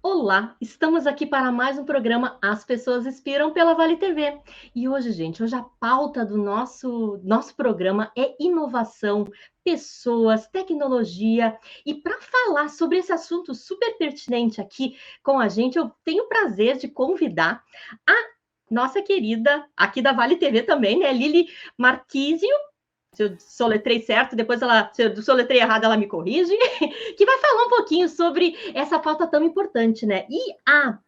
Olá, estamos aqui para mais um programa As Pessoas Inspiram pela Vale TV. E hoje a pauta do nosso programa é inovação, pessoas, tecnologia. E para falar sobre esse assunto super pertinente aqui com a gente, eu tenho o prazer de convidar a nossa querida, aqui da Vale TV também, né, Lili Marquísio. Se eu soletrei certo, depois se eu soletrei errado, ela me corrige, que vai falar um pouquinho sobre essa pauta tão importante, né? E a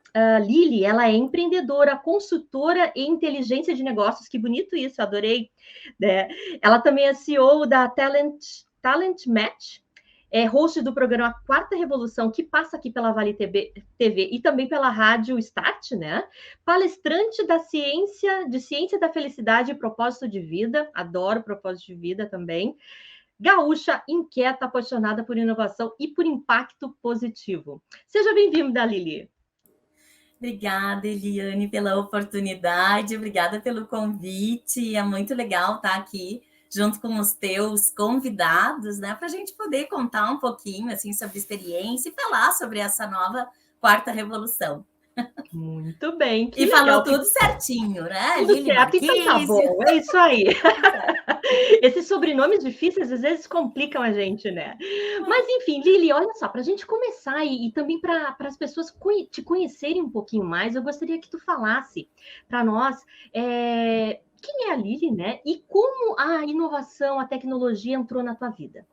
Lili, ela é empreendedora, consultora em inteligência de negócios, que bonito isso, adorei. Né? Ela também é CEO da Talent Match, é host do programa Quarta Revolução, que passa aqui pela Vale TV e também pela Rádio Start, né? Palestrante da ciência da felicidade e propósito de vida, adoro propósito de vida também. Gaúcha, inquieta, apaixonada por inovação e por impacto positivo. Seja bem-vinda, Lili. Obrigada, Eliane, pela oportunidade, obrigada pelo convite. É muito legal estar aqui junto com os teus convidados, né, para a gente poder contar um pouquinho assim sobre experiência e falar sobre essa nova quarta revolução. Muito bem, que e legal. Falou tudo certinho, né? Tudo Lili certo, Marquísio. Então tá bom, é isso aí. Esses sobrenomes difíceis às vezes complicam a gente, né? Mas enfim, Lili, olha só, para a gente começar e também para as pessoas te conhecerem um pouquinho mais, eu gostaria que tu falasse para nós quem é a Lili, né? E como a inovação, a tecnologia entrou na tua vida.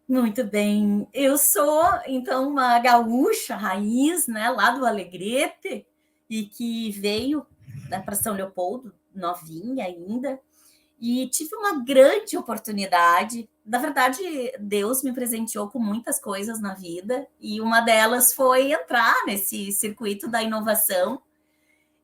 Muito bem. Eu sou, então, uma gaúcha raiz, né, lá do Alegrete, e que veio, né, para São Leopoldo, novinha ainda, e tive uma grande oportunidade. Na verdade, Deus me presenteou com muitas coisas na vida, e uma delas foi entrar nesse circuito da inovação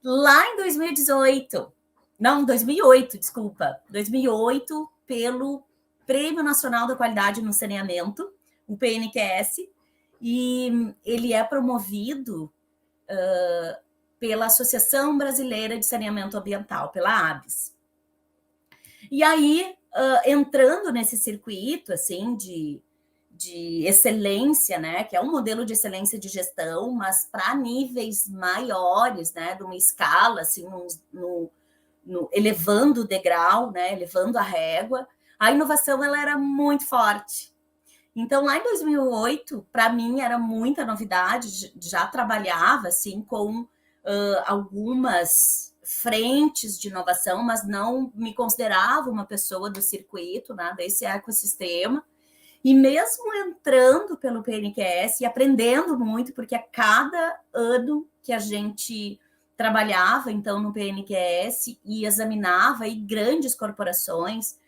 lá em 2018. Não, 2008, desculpa. 2008, pelo Prêmio Nacional da Qualidade no Saneamento, o PNQS, e ele é promovido pela Associação Brasileira de Saneamento Ambiental, pela ABS. E aí, entrando nesse circuito assim de excelência, né, que é um modelo de excelência de gestão, mas para níveis maiores, né, de uma escala, assim, elevando o degrau, né, elevando a régua, a inovação ela era muito forte. Então, lá em 2008, para mim era muita novidade, já trabalhava assim com algumas frentes de inovação, mas não me considerava uma pessoa do circuito, né, desse ecossistema. E mesmo entrando pelo PNQS e aprendendo muito, porque a cada ano que a gente trabalhava, então, no PNQS e examinava aí grandes corporações,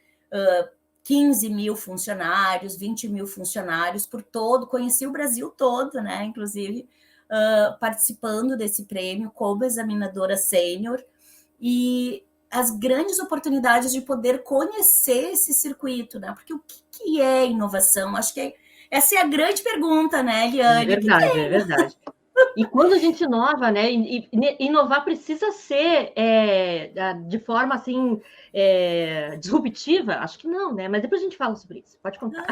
15 mil funcionários, 20 mil funcionários por todo, conheci o Brasil todo, né? Inclusive, participando desse prêmio como examinadora sênior, e as grandes oportunidades de poder conhecer esse circuito, né? Porque o que é inovação? Acho que essa é a grande pergunta, né, Eliane? É verdade, é verdade. E quando a gente inova, né? Inovar precisa ser de forma assim disruptiva? Acho que não, né? Mas depois a gente fala sobre isso. Pode contar.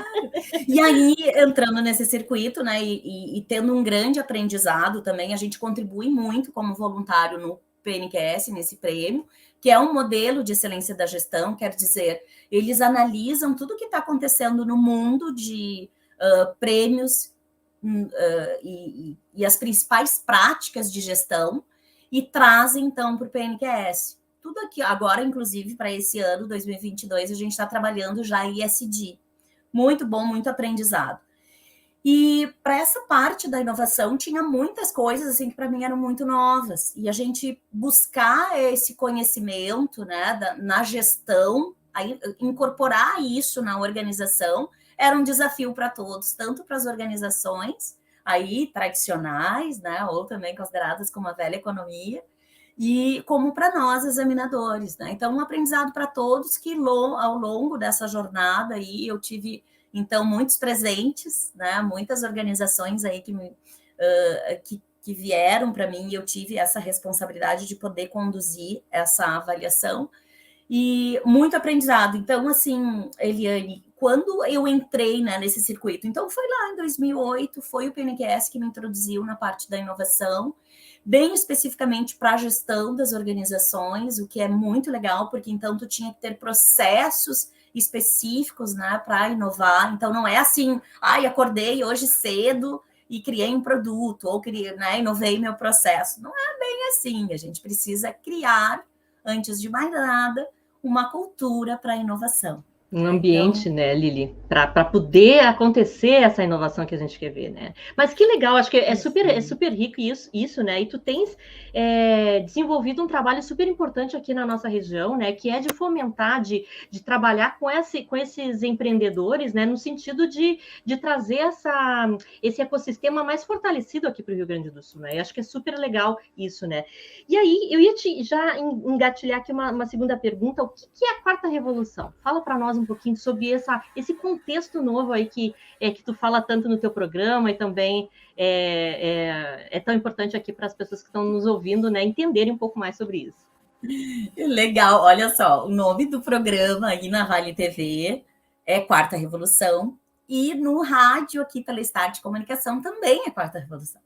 E aí, entrando nesse circuito, né? E tendo um grande aprendizado também, a gente contribui muito como voluntário no PNQS, nesse prêmio, que é um modelo de excelência da gestão, quer dizer, eles analisam tudo o que está acontecendo no mundo de prêmios e as principais práticas de gestão e trazem, então, para o PNQS. Tudo aqui, agora, inclusive, para esse ano, 2022, a gente está trabalhando já ESG. Muito bom, muito aprendizado. E para essa parte da inovação tinha muitas coisas assim que para mim eram muito novas, e a gente buscar esse conhecimento, né, na gestão, aí, incorporar isso na organização era um desafio para todos, tanto para as organizações aí tradicionais, né, ou também consideradas como a velha economia, e como para nós, examinadores, né? Então, um aprendizado para todos que ao longo dessa jornada aí eu tive, então, muitos presentes, né? Muitas organizações aí que vieram para mim e eu tive essa responsabilidade de poder conduzir essa avaliação e muito aprendizado. Então, assim, Eliane, quando eu entrei, né, nesse circuito, então foi lá em 2008, foi o PNQS que me introduziu na parte da inovação, bem especificamente para a gestão das organizações, o que é muito legal, porque então tu tinha que ter processos específicos, né, para inovar. Então não é assim, acordei hoje cedo e criei um produto, ou criei, né, inovei meu processo. Não é bem assim, a gente precisa criar, antes de mais nada, uma cultura para a inovação. Um ambiente, né, Lili, para poder acontecer essa inovação que a gente quer ver, né? Mas que legal, acho que é super rico isso, né? E tu tens desenvolvido um trabalho super importante aqui na nossa região, né? Que é de fomentar, de trabalhar com esses empreendedores, né? No sentido de trazer esse ecossistema mais fortalecido aqui para o Rio Grande do Sul, né? E acho que é super legal isso, né? E aí, eu ia já engatilhar aqui uma segunda pergunta. O que é a quarta revolução? Fala para nós um pouquinho sobre esse contexto novo aí que tu fala tanto no teu programa e também é tão importante aqui para as pessoas que estão nos ouvindo, né, entenderem um pouco mais sobre isso. Legal, olha só, o nome do programa aí na Vale TV é Quarta Revolução e no rádio aqui pela Start Comunicação também é Quarta Revolução.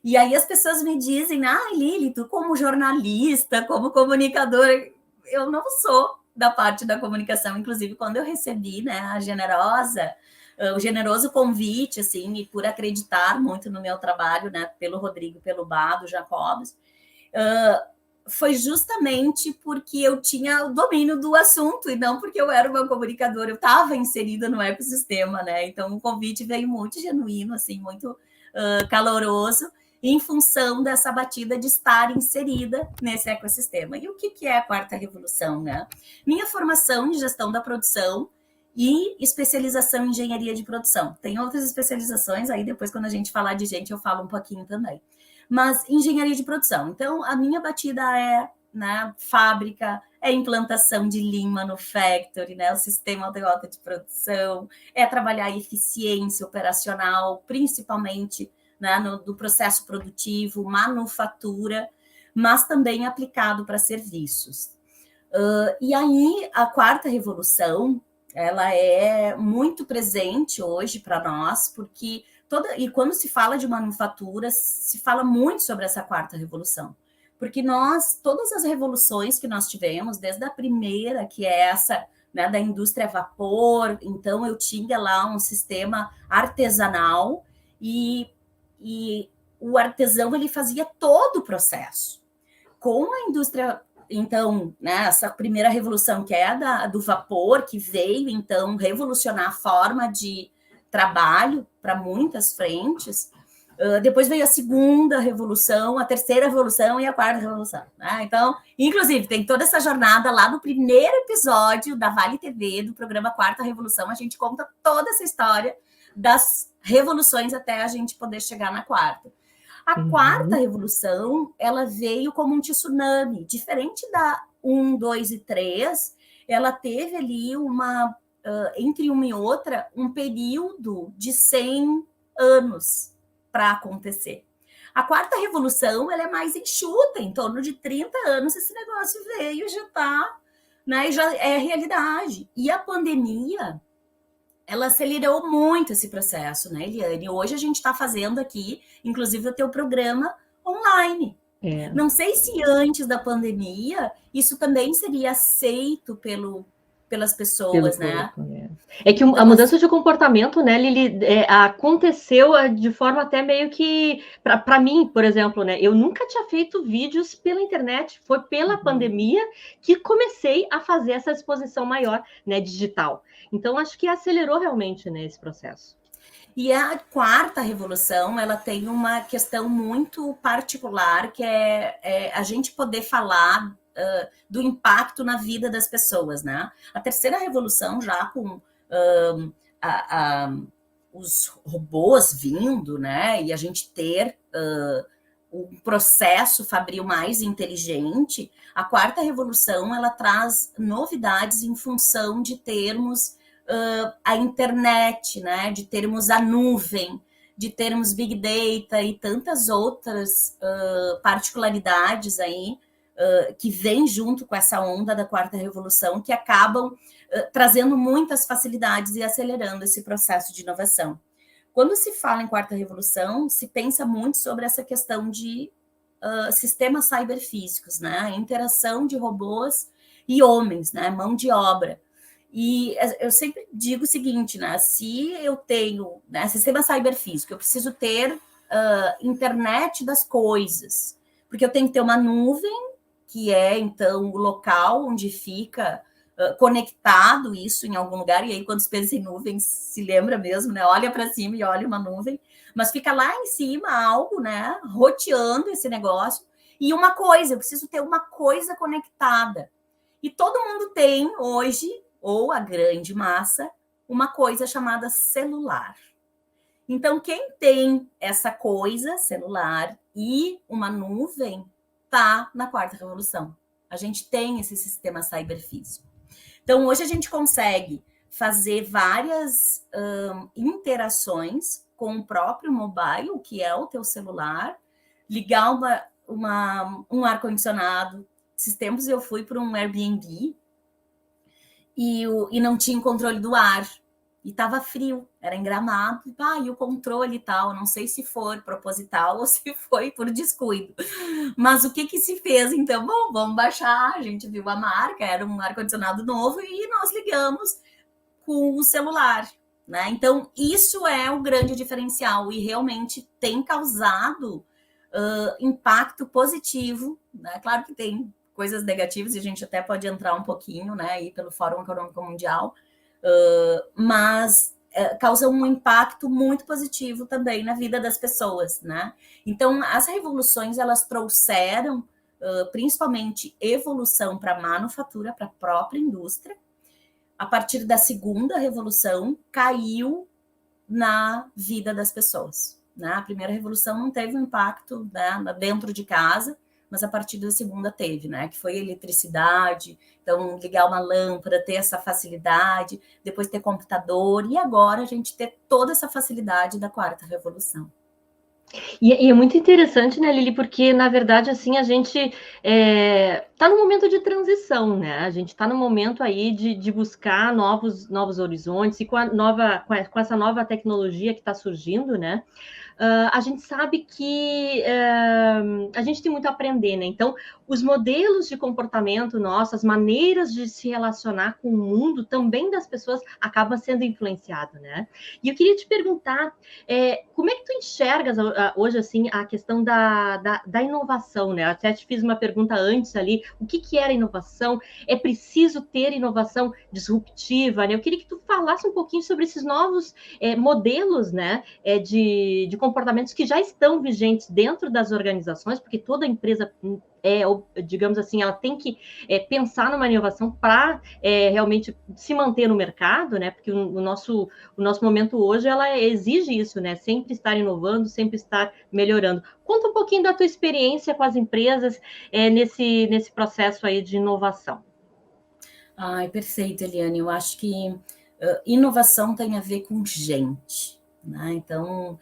E aí as pessoas me dizem, Lili, tu como jornalista, como comunicadora, eu não sou da parte da comunicação. Inclusive, quando eu recebi, né, o generoso convite, assim, e por acreditar muito no meu trabalho, né, pelo Rodrigo, pelo Bado, Jacobs, foi justamente porque eu tinha o domínio do assunto e não porque eu era uma comunicadora, eu estava inserida no ecossistema, né? Então, o convite veio muito genuíno, assim, muito caloroso, em função dessa batida de estar inserida nesse ecossistema. E o que é a quarta revolução, né? Minha formação em gestão da produção e especialização em engenharia de produção. Tem outras especializações, aí depois quando a gente falar de gente eu falo um pouquinho também. Mas engenharia de produção. Então, a minha batida é, né, fábrica, é implantação de Lean Manufacturing, né, o sistema alta de produção, é trabalhar a eficiência operacional, principalmente, né, do processo produtivo, manufatura, mas também aplicado para serviços. E aí, a quarta revolução, ela é muito presente hoje para nós, porque e quando se fala de manufatura, se fala muito sobre essa quarta revolução. Porque todas as revoluções que nós tivemos, desde a primeira, que é essa, né, da indústria a vapor, então eu tinha lá um sistema artesanal e o artesão ele fazia todo o processo. Com a indústria, então, né, essa primeira revolução que é do vapor, que veio, então, revolucionar a forma de trabalho para muitas frentes. Depois veio a segunda revolução, a terceira revolução e a quarta revolução. Né? Então, inclusive, tem toda essa jornada lá no primeiro episódio da Vale TV, do programa Quarta Revolução. A gente conta toda essa história das revoluções até a gente poder chegar na quarta. A quarta revolução, ela veio como um tsunami, diferente da 1, 2 e 3, ela teve ali entre uma e outra, um período de 100 anos para acontecer. A quarta revolução, ela é mais enxuta, em torno de 30 anos esse negócio veio, já está, né, já é realidade. E a pandemia, ela acelerou muito esse processo, né, Eliane? Hoje a gente está fazendo aqui, inclusive, o teu programa online. Não sei se antes da pandemia isso também seria aceito pelas pessoas, né? É que a mudança de comportamento, né, Lili, aconteceu de forma até meio que, para mim, por exemplo, né, eu nunca tinha feito vídeos pela internet, foi pela pandemia que comecei a fazer essa exposição maior, né, digital. Então, acho que acelerou realmente, né, esse processo. E a quarta revolução, ela tem uma questão muito particular, que é a gente poder falar do impacto na vida das pessoas, né? A terceira revolução, já com os robôs vindo, né? E a gente ter um processo fabril mais inteligente, a quarta revolução ela traz novidades em função de termos a internet, né, de termos a nuvem, de termos Big Data e tantas outras particularidades aí que vêm junto com essa onda da quarta revolução, que acabam trazendo muitas facilidades e acelerando esse processo de inovação. Quando se fala em quarta revolução, se pensa muito sobre essa questão de sistemas cyberfísicos, né? A interação de robôs e homens, né? Mão de obra. E eu sempre digo o seguinte, né? Se eu tenho sistema cyberfísico, eu preciso ter internet das coisas, porque eu tenho que ter uma nuvem, que é, então, o local onde fica conectado isso em algum lugar, e aí quando se pensa em nuvem, se lembra mesmo, né? Olha para cima e olha uma nuvem, mas fica lá em cima algo, né? Roteando esse negócio, e uma coisa, eu preciso ter uma coisa conectada. E todo mundo tem hoje, ou a grande massa, uma coisa chamada celular. Então, quem tem essa coisa, celular, e uma nuvem, está na quarta revolução. A gente tem esse sistema cyberfísico. Então, hoje a gente consegue fazer várias interações com o próprio mobile, que é o teu celular, ligar um ar-condicionado. Esses tempos eu fui para um Airbnb e não tinha controle do ar. E estava frio, era em Gramado, e o controle e tal, não sei se foi proposital ou se foi por descuido. Mas o que se fez? Então, bom, vamos baixar, a gente viu a marca, era um ar-condicionado novo e nós ligamos com o celular, né? Então, isso é o grande diferencial e realmente tem causado impacto positivo, né? Claro que tem coisas negativas e a gente até pode entrar um pouquinho, né, aí pelo Fórum Econômico Mundial, mas causa um impacto muito positivo também na vida das pessoas, né? Então, as revoluções, elas trouxeram principalmente evolução para a manufatura, para a própria indústria. A partir da segunda revolução, caiu na vida das pessoas, né? A primeira revolução não teve um impacto, né, dentro de casa, mas a partir da segunda teve, né? Que foi a eletricidade, então ligar uma lâmpada, ter essa facilidade, depois ter computador, e agora a gente ter toda essa facilidade da quarta revolução. E é muito interessante, né, Lili, porque, na verdade, assim, a gente está num momento de transição, né? A gente está no momento aí de buscar novos horizontes, e com essa nova tecnologia que está surgindo, né? A gente sabe que a gente tem muito a aprender, né? Então, os modelos de comportamento nossos, as maneiras de se relacionar com o mundo também das pessoas acabam sendo influenciados, né? E eu queria te perguntar, como é que tu enxergas hoje, assim, a questão da inovação, né? Eu até te fiz uma pergunta antes ali, o que era inovação? É preciso ter inovação disruptiva, né? Eu queria que tu falasse um pouquinho sobre esses novos modelos, né, de comportamentos que já estão vigentes dentro das organizações, porque toda empresa digamos assim, ela tem que pensar numa inovação para realmente se manter no mercado, né? Porque o nosso momento hoje, ela exige isso, né? Sempre estar inovando, sempre estar melhorando. Conta um pouquinho da tua experiência com as empresas nesse processo aí de inovação. Ai, perfeito, Eliane. Eu acho que inovação tem a ver com gente, né? Então,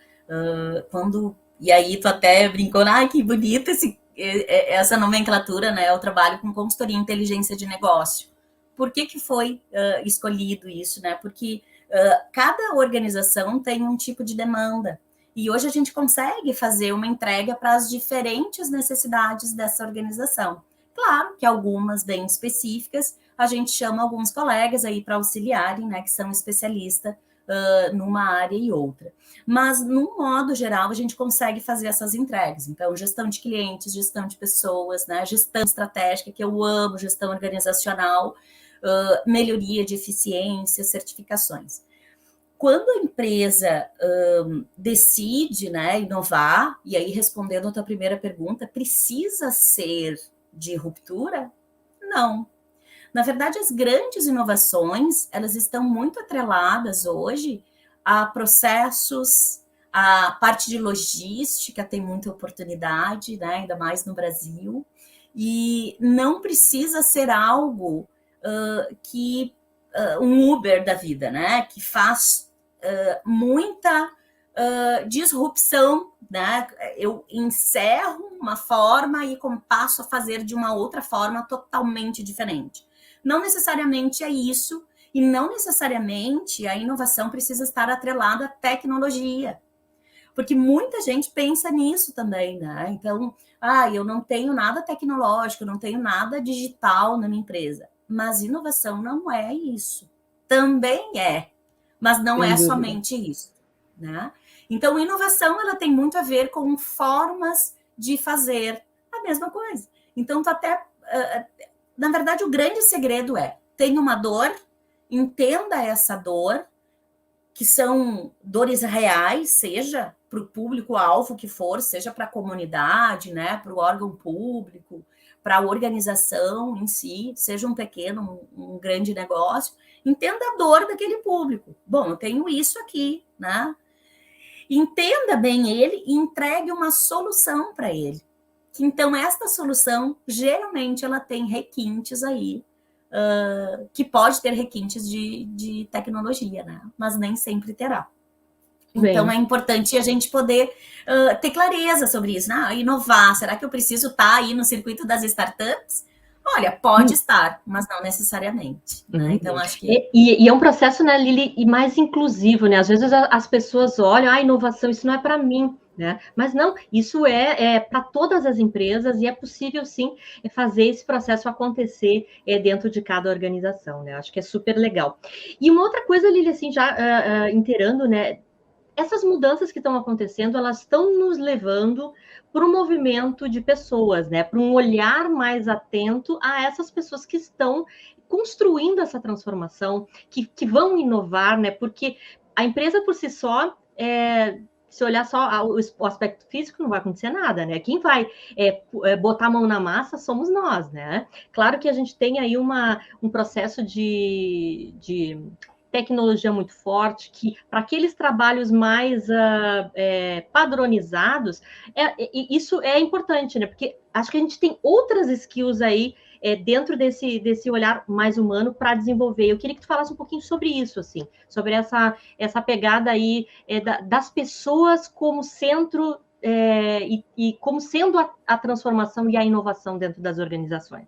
e aí tu até brincou, ai, que bonito essa nomenclatura, né? Eu trabalho com consultoria e inteligência de negócio. Por que foi escolhido isso, né? Porque cada organização tem um tipo de demanda. E hoje a gente consegue fazer uma entrega para as diferentes necessidades dessa organização. Claro que algumas bem específicas, a gente chama alguns colegas aí para auxiliarem, né? Que são especialistas numa área e outra. Mas, no modo geral, a gente consegue fazer essas entregas. Então, gestão de clientes, gestão de pessoas, né? Gestão estratégica, que eu amo, gestão organizacional, melhoria de eficiência, certificações. Quando a empresa decide, né, inovar, e aí respondendo a tua primeira pergunta, precisa ser de ruptura? Não. Na verdade, as grandes inovações, elas estão muito atreladas hoje a processos, A parte de logística tem muita oportunidade, né? Ainda mais no Brasil. E não precisa ser algo que um Uber da vida, né? Que faz muita disrupção, né? Eu encerro uma forma e passo a fazer de uma outra forma totalmente diferente. Não necessariamente é isso, e não necessariamente a inovação precisa estar atrelada à tecnologia, porque muita gente pensa nisso também, né? Então, eu não tenho nada tecnológico, não tenho nada digital na minha empresa. Mas inovação não é isso. Também é, mas não é somente isso, né? Então, inovação, ela tem muito a ver com formas de fazer a mesma coisa. Então, na verdade, o grande segredo é: tem uma dor, entenda essa dor, que são dores reais, seja para o público-alvo que for, seja para a comunidade, né, para o órgão público, para a organização em si, seja um pequeno, um grande negócio, entenda a dor daquele público. Bom, eu tenho isso aqui, né? Entenda bem ele e entregue uma solução para ele. Então, esta solução, geralmente, ela tem requintes aí, que pode ter requintes de tecnologia, né? Mas nem sempre terá. Então, é importante a gente poder ter clareza sobre isso, né? Inovar, será que eu preciso estar aí no circuito das startups? Olha, pode estar, mas não necessariamente, né? Então, acho que... E é um processo, né, Lili, e mais inclusivo, né? Às vezes as pessoas olham, inovação, isso não é para mim, né? Mas não, isso é para todas as empresas e é possível, sim, fazer esse processo acontecer dentro de cada organização, né? Acho que é super legal. E uma outra coisa, Lili, assim, já inteirando, né? Essas mudanças que estão acontecendo, elas estão nos levando para um movimento de pessoas, né? Para um olhar mais atento a essas pessoas que estão construindo essa transformação, que vão inovar, né? Porque a empresa por si só, se olhar só o aspecto físico, não vai acontecer nada, né? Quem vai botar a mão na massa somos nós, né? Claro que a gente tem aí um processo de tecnologia muito forte, que para aqueles trabalhos mais padronizados, isso é importante, né? Porque acho que a gente tem outras skills aí dentro desse olhar mais humano para desenvolver. Eu queria que tu falasse um pouquinho sobre isso, assim, sobre essa pegada aí das pessoas como centro e como sendo a transformação e a inovação dentro das organizações.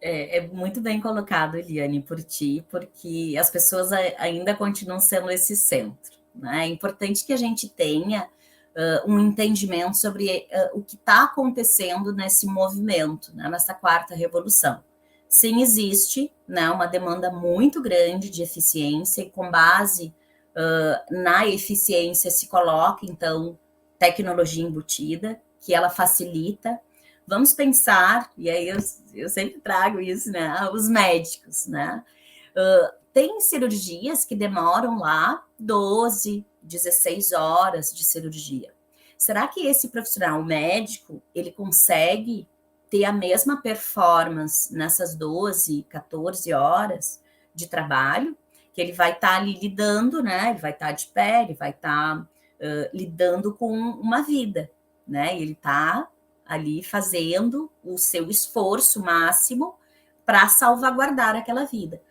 É muito bem colocado, Eliane, por ti, porque as pessoas ainda continuam sendo esse centro, né? É importante que a gente tenha um entendimento sobre o que está acontecendo nesse movimento, né? Nessa quarta revolução. Sim, existe, né, uma demanda muito grande de eficiência, e com base na eficiência se coloca, então, tecnologia embutida, que ela facilita. Vamos pensar, e aí eu sempre trago isso, né? Os médicos, né? Tem cirurgias que demoram lá 12, 16 horas de cirurgia. Será que esse profissional médico, ele consegue ter a mesma performance nessas 12, 14 horas de trabalho? Que ele vai estar ali lidando, né? Ele vai estar de pé, ele vai estar lidando com uma vida, né? Ele está ali fazendo o seu esforço máximo para salvaguardar aquela vida.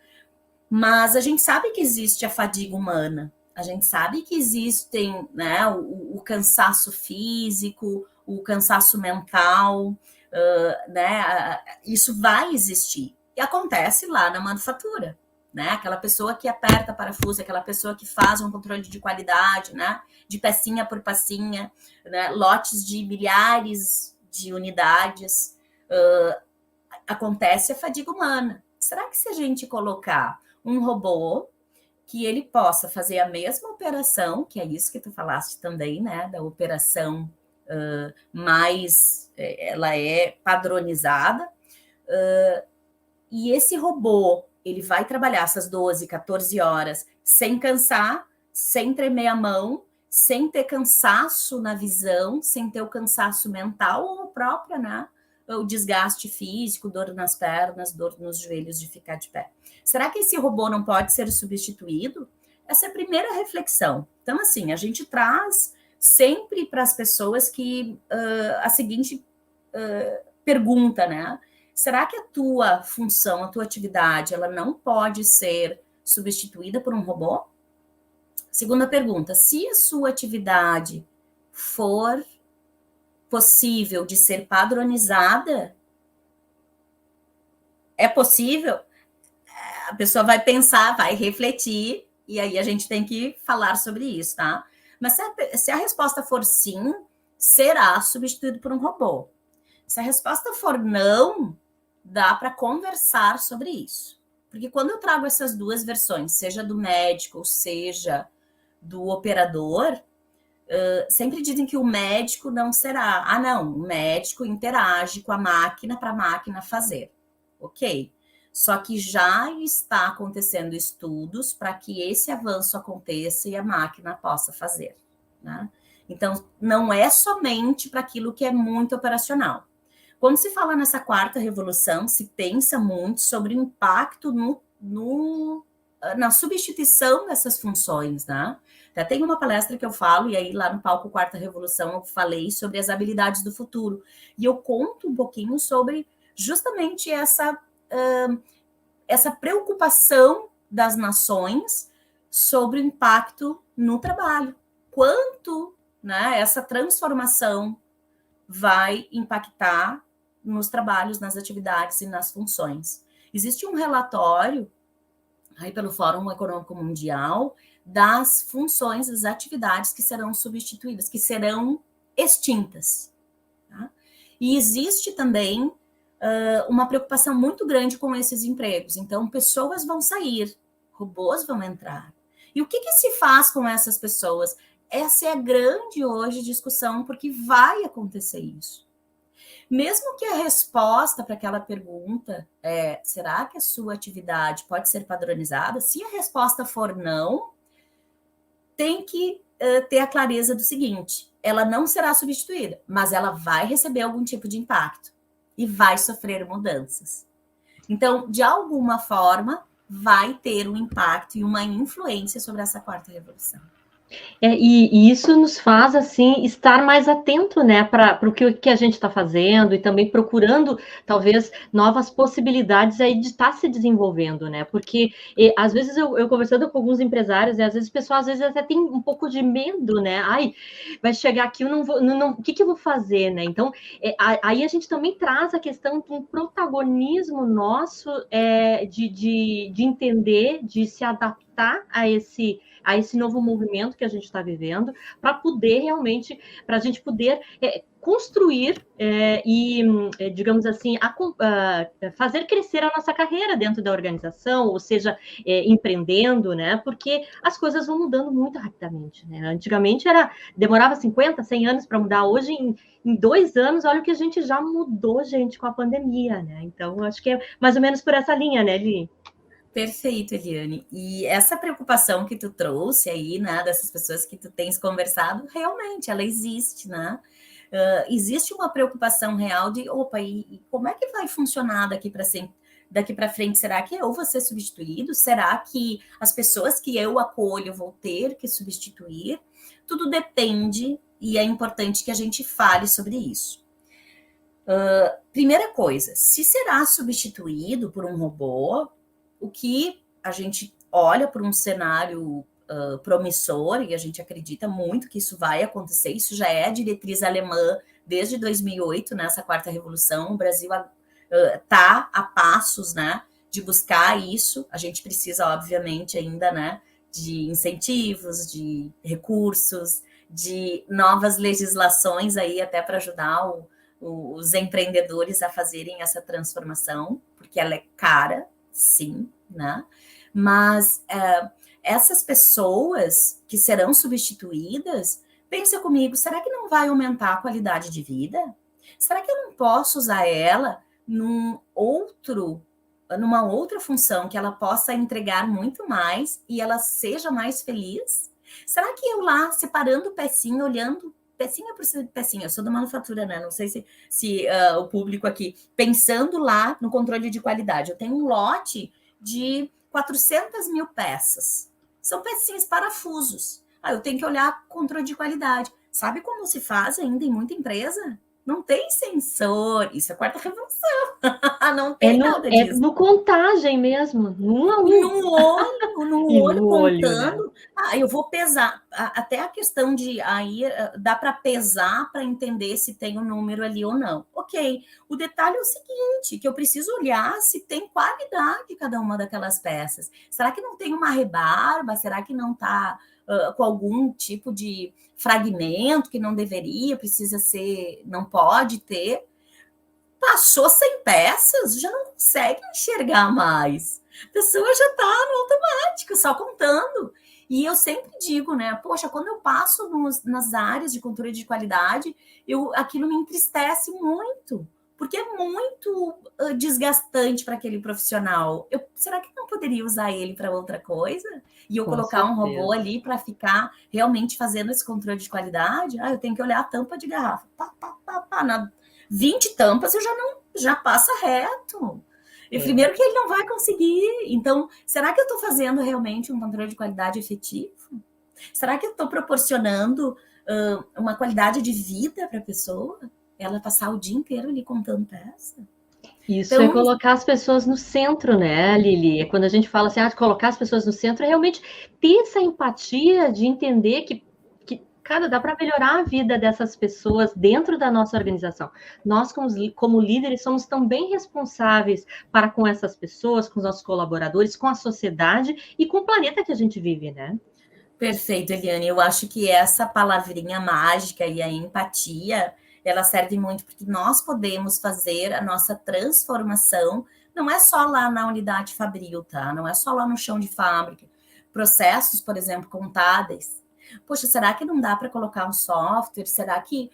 Mas a gente sabe que existe a fadiga humana, a gente sabe que existem, né, o cansaço físico, o cansaço mental, né, isso vai existir. E acontece lá na manufatura, né? Aquela pessoa que aperta parafuso, aquela pessoa que faz um controle de qualidade, né, de pecinha por pecinha, né, lotes de milhares de unidades, acontece a fadiga humana. Será que se a gente colocar um robô que ele possa fazer a mesma operação, que é isso que tu falaste também, né, da operação mais, ela é padronizada, e esse robô, ele vai trabalhar essas 12, 14 horas sem cansar, sem tremer a mão, sem ter cansaço na visão, sem ter o cansaço mental ou própria, né? O desgaste físico, dor nas pernas, dor nos joelhos de ficar de pé. Será que esse robô não pode ser substituído? Essa é a primeira reflexão. Então, assim, a gente traz sempre para as pessoas que a seguinte pergunta, né? Será que a tua função, a tua atividade, ela não pode ser substituída por um robô? Segunda pergunta, se a sua atividade for possível de ser padronizada, é possível? A pessoa vai pensar, vai refletir, e aí a gente tem que falar sobre isso, tá? Mas se a resposta for sim, será substituído por um robô. Se a resposta for não, dá para conversar sobre isso. Porque quando eu trago essas duas versões, seja do médico, seja do operador, sempre dizem que o médico não será. Ah, não, o médico interage com a máquina para a máquina fazer. Ok. Só que já está acontecendo estudos para que esse avanço aconteça e a máquina possa fazer, né? Então, não é somente para aquilo que é muito operacional. Quando se fala nessa quarta revolução, se pensa muito sobre o impacto na substituição dessas funções, né? Até tem uma palestra que eu falo, e aí lá no palco Quarta Revolução eu falei sobre as habilidades do futuro. E eu conto um pouquinho sobre justamente essa preocupação das nações sobre o impacto no trabalho. Quanto, né, essa transformação vai impactar nos trabalhos, nas atividades e nas funções. Existe um relatório aí pelo Fórum Econômico Mundial das funções, das atividades que serão substituídas, que serão extintas. Tá? E existe também uma preocupação muito grande com esses empregos. Então, pessoas vão sair, robôs vão entrar. E o que se faz com essas pessoas? Essa é a grande hoje discussão, porque vai acontecer isso. Mesmo que a resposta para aquela pergunta será que a sua atividade pode ser padronizada? Se a resposta for não, tem que ter a clareza do seguinte, ela não será substituída, mas ela vai receber algum tipo de impacto e vai sofrer mudanças. Então, de alguma forma, vai ter um impacto e uma influência sobre essa quarta revolução. E isso nos faz, assim, estar mais atento, né, para o que a gente está fazendo e também procurando, talvez, novas possibilidades aí de estar se desenvolvendo, né, porque às vezes eu conversando com alguns empresários, e às vezes o pessoal, às vezes, até tem um pouco de medo, né, ai, vai chegar aqui, eu não vou, o que eu vou fazer, né, então, aí a gente também traz a questão de um protagonismo nosso de entender, de se adaptar a esse novo movimento que a gente está vivendo, para poder realmente, para a gente poder construir e, digamos assim, fazer crescer a nossa carreira dentro da organização, ou seja, empreendendo, né? Porque as coisas vão mudando muito rapidamente, né? Antigamente demorava 50, 100 anos para mudar, hoje em 2 anos, olha o que a gente já mudou, gente, com a pandemia, né? Então, acho que é mais ou menos por essa linha, né, Li? Perfeito, Eliane. E essa preocupação que tu trouxe aí, né, dessas pessoas que tu tens conversado, realmente, ela existe, né? Existe uma preocupação real de, opa, e como é que vai funcionar daqui para frente? Será que eu vou ser substituído? Será que as pessoas que eu acolho vou ter que substituir? Tudo depende, e é importante que a gente fale sobre isso. Primeira coisa, se será substituído por um robô, o que a gente olha por um cenário promissor, e a gente acredita muito que isso vai acontecer, isso já é a diretriz alemã desde 2008, nessa quarta revolução, o Brasil está a passos, né, de buscar isso, a gente precisa, obviamente, ainda, né, de incentivos, de recursos, de novas legislações aí, até para ajudar os empreendedores a fazerem essa transformação, porque ela é cara, sim, né? Mas essas pessoas que serão substituídas, pensa comigo, será que não vai aumentar a qualidade de vida? Será que eu não posso usar ela numa outra função que ela possa entregar muito mais e ela seja mais feliz? Será que eu lá, separando pecinha, olhando pecinha por pecinha, eu sou da manufatura, né? Não sei se o público aqui, pensando lá no controle de qualidade, eu tenho um lote de 400 mil peças. São pecinhas, parafusos. Eu tenho que olhar controle de qualidade. Sabe como se faz ainda em muita empresa? Não tem sensor. Isso é quarta revolução. Não tem nada É disso. no contagem mesmo, 1 a 1. No E olho, no olho, né? contando. Eu vou pesar. Até a questão de aí dá para pesar para entender se tem um número ali ou não. Ok. O detalhe é o seguinte, que eu preciso olhar se tem qualidade cada uma daquelas peças. Será que não tem uma rebarba? Será que não está com algum tipo de fragmento que não deveria, precisa ser, não pode ter? Passou 100 peças, já não consegue enxergar mais. A pessoa já está no automático, só contando. E eu sempre digo, né? Poxa, quando eu passo nas áreas de controle de qualidade, aquilo me entristece muito, porque é muito desgastante para aquele profissional. Será que não poderia usar ele para outra coisa? E eu Com colocar um robô certeza. ali para ficar realmente fazendo esse controle de qualidade? Eu tenho que olhar a tampa de garrafa. Pá, pá, pá, pá, 20 tampas, já passa reto. E primeiro que ele não vai conseguir. Então, será que eu estou fazendo realmente um controle de qualidade efetivo? Será que eu estou proporcionando uma qualidade de vida para a pessoa? Ela passar o dia inteiro ali contando peça? Isso é Então, colocar as pessoas no centro, né, Lili? É quando a gente fala assim, de colocar as pessoas no centro, é realmente ter essa empatia de entender que cara, dá para melhorar a vida dessas pessoas dentro da nossa organização. Nós, como líderes, somos também responsáveis para com essas pessoas, com os nossos colaboradores, com a sociedade e com o planeta que a gente vive, né? Perfeito, Eliane. Eu acho que essa palavrinha mágica e a empatia, ela serve muito porque nós podemos fazer a nossa transformação, não é só lá na unidade fabril, tá? Não é só lá no chão de fábrica. Processos, por exemplo, contábeis. Poxa, será que não dá para colocar um software? Será que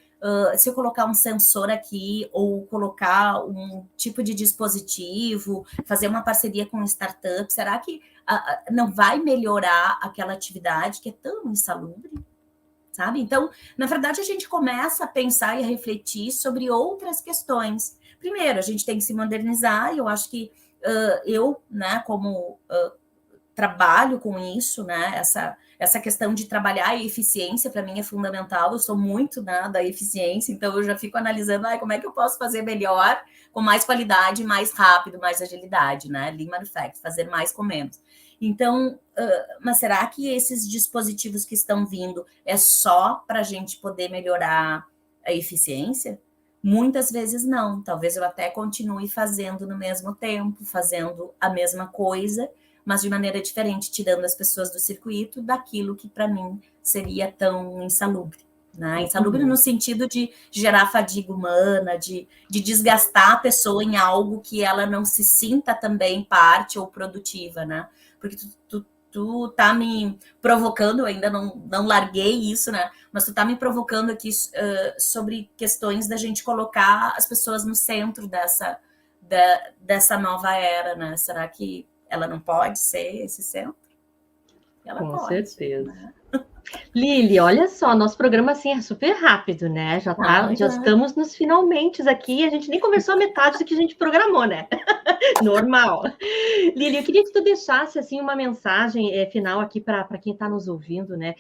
se eu colocar um sensor aqui ou colocar um tipo de dispositivo, fazer uma parceria com um startup, será que não vai melhorar aquela atividade que é tão insalubre, sabe? Então, na verdade, a gente começa a pensar e a refletir sobre outras questões. Primeiro, a gente tem que se modernizar, e eu acho que eu, né, como trabalho com isso, né, essa questão de trabalhar a eficiência, para mim, é fundamental. Eu sou muito, né, da eficiência, então eu já fico analisando como é que eu posso fazer melhor, com mais qualidade, mais rápido, mais agilidade, né? Lean Manufacturing, fazer mais com menos. Então, mas será que esses dispositivos que estão vindo é só para a gente poder melhorar a eficiência? Muitas vezes não. Talvez eu até continue fazendo no mesmo tempo, fazendo a mesma coisa, mas de maneira diferente, tirando as pessoas do circuito daquilo que para mim seria tão insalubre. Né? Insalubre no sentido de gerar fadiga humana, de desgastar a pessoa em algo que ela não se sinta também parte ou produtiva, né? Porque tu tá me provocando, eu ainda não larguei isso, né? Mas tu tá me provocando aqui sobre questões da gente colocar as pessoas no centro dessa nova era, né? Será que ela não pode ser esse centro? Ela Com pode. certeza. Né? Lili, olha só, nosso programa assim é super rápido, né? Já estamos nos finalmente aqui, a gente nem conversou a metade do que a gente programou, né? Normal. Lili, eu queria que tu deixasse assim uma mensagem final aqui para quem está nos ouvindo, né?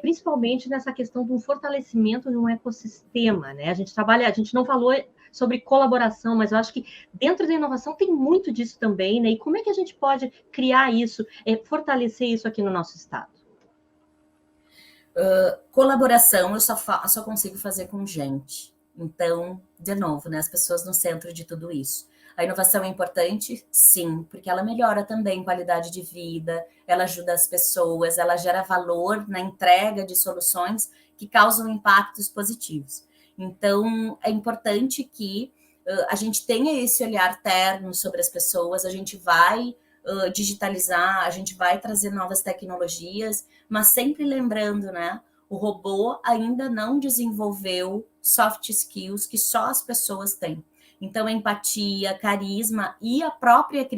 Principalmente nessa questão do fortalecimento de um ecossistema, né? A gente não falou sobre colaboração, mas eu acho que dentro da inovação tem muito disso também, né? E como é que a gente pode criar isso, fortalecer isso aqui no nosso estado? Colaboração eu só consigo fazer com gente. Então, de novo, né, as pessoas no centro de tudo isso. A inovação é importante? Sim, porque ela melhora também qualidade de vida, ela ajuda as pessoas, ela gera valor na entrega de soluções que causam impactos positivos. Então, é importante que a gente tenha esse olhar terno sobre as pessoas, a gente vai digitalizar, a gente vai trazer novas tecnologias, mas sempre lembrando, né? O robô ainda não desenvolveu soft skills que só as pessoas têm. Então, empatia, carisma e a própria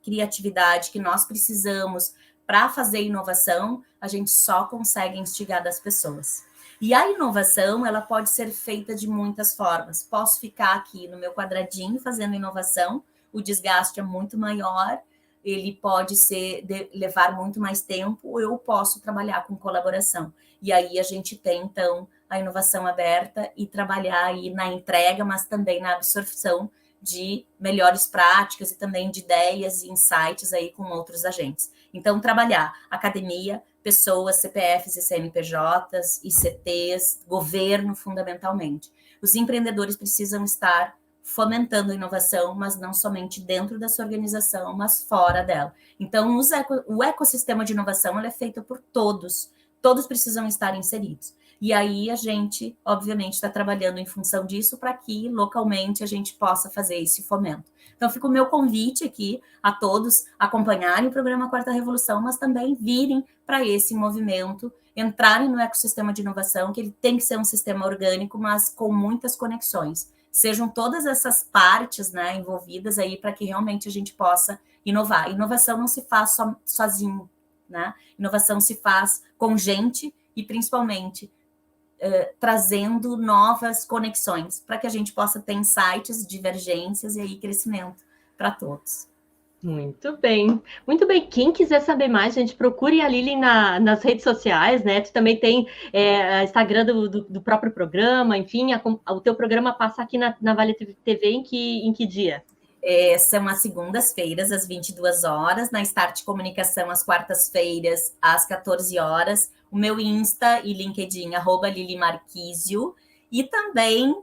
criatividade que nós precisamos para fazer inovação, a gente só consegue instigar das pessoas. E a inovação, ela pode ser feita de muitas formas. Posso ficar aqui no meu quadradinho fazendo inovação, o desgaste é muito maior, ele pode levar muito mais tempo, eu posso trabalhar com colaboração. E aí a gente tem, então, a inovação aberta e trabalhar aí na entrega, mas também na absorção de melhores práticas e também de ideias e insights aí com outros agentes. Então, trabalhar academia, pessoas, CPFs e CNPJs, ICTs, governo, fundamentalmente. Os empreendedores precisam estar fomentando a inovação, mas não somente dentro da sua organização, mas fora dela. Então, o ecossistema de inovação ele é feito por todos precisam estar inseridos. E aí a gente, obviamente, está trabalhando em função disso para que localmente a gente possa fazer esse fomento. Então, fica o meu convite aqui a todos acompanharem o programa Quarta Revolução, mas também virem para esse movimento, entrarem no ecossistema de inovação, que ele tem que ser um sistema orgânico, mas com muitas conexões. Sejam todas essas partes, né, envolvidas aí para que realmente a gente possa inovar. Inovação não se faz sozinho, né? Inovação se faz com gente e principalmente trazendo novas conexões para que a gente possa ter insights, divergências e aí crescimento para todos. Muito bem, muito bem. Quem quiser saber mais, gente, procure a Lili nas redes sociais, né? Tu também tem Instagram do próprio programa, enfim, o teu programa passa aqui na Vale TV em que dia? São as segundas-feiras, às 22 horas, na Start Comunicação, às quartas-feiras, às 14 horas. O meu Insta e LinkedIn, @LiliMarquísio, e também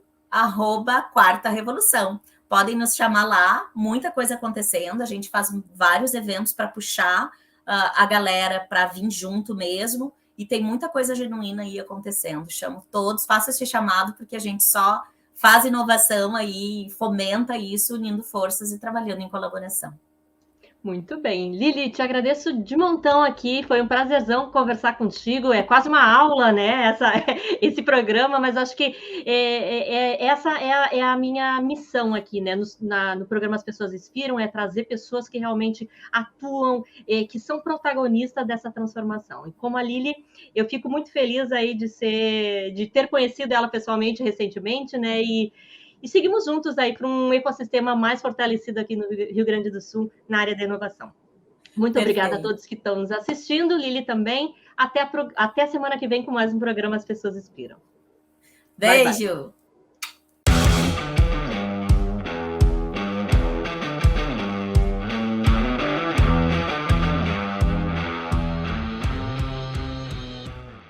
@Quarta Revolução. Podem nos chamar lá, muita coisa acontecendo, a gente faz vários eventos para puxar a galera para vir junto mesmo, e tem muita coisa genuína aí acontecendo. Chamo todos, faça esse chamado, porque a gente só faz inovação aí, fomenta isso, unindo forças e trabalhando em colaboração. Muito bem. Lili, te agradeço de montão aqui, foi um prazerzão conversar contigo, é quase uma aula, né, esse programa, mas acho que essa é a minha missão aqui, né, no programa As Pessoas Inspiram, é trazer pessoas que realmente atuam, que são protagonistas dessa transformação. E como a Lili, eu fico muito feliz aí de ter conhecido ela pessoalmente recentemente, né, e seguimos juntos aí para um ecossistema mais fortalecido aqui no Rio Grande do Sul, na área da inovação. Muito obrigada a todos que estão nos assistindo, Lili também. Até a semana que vem com mais um programa As Pessoas Inspiram. Beijo! Bye, bye.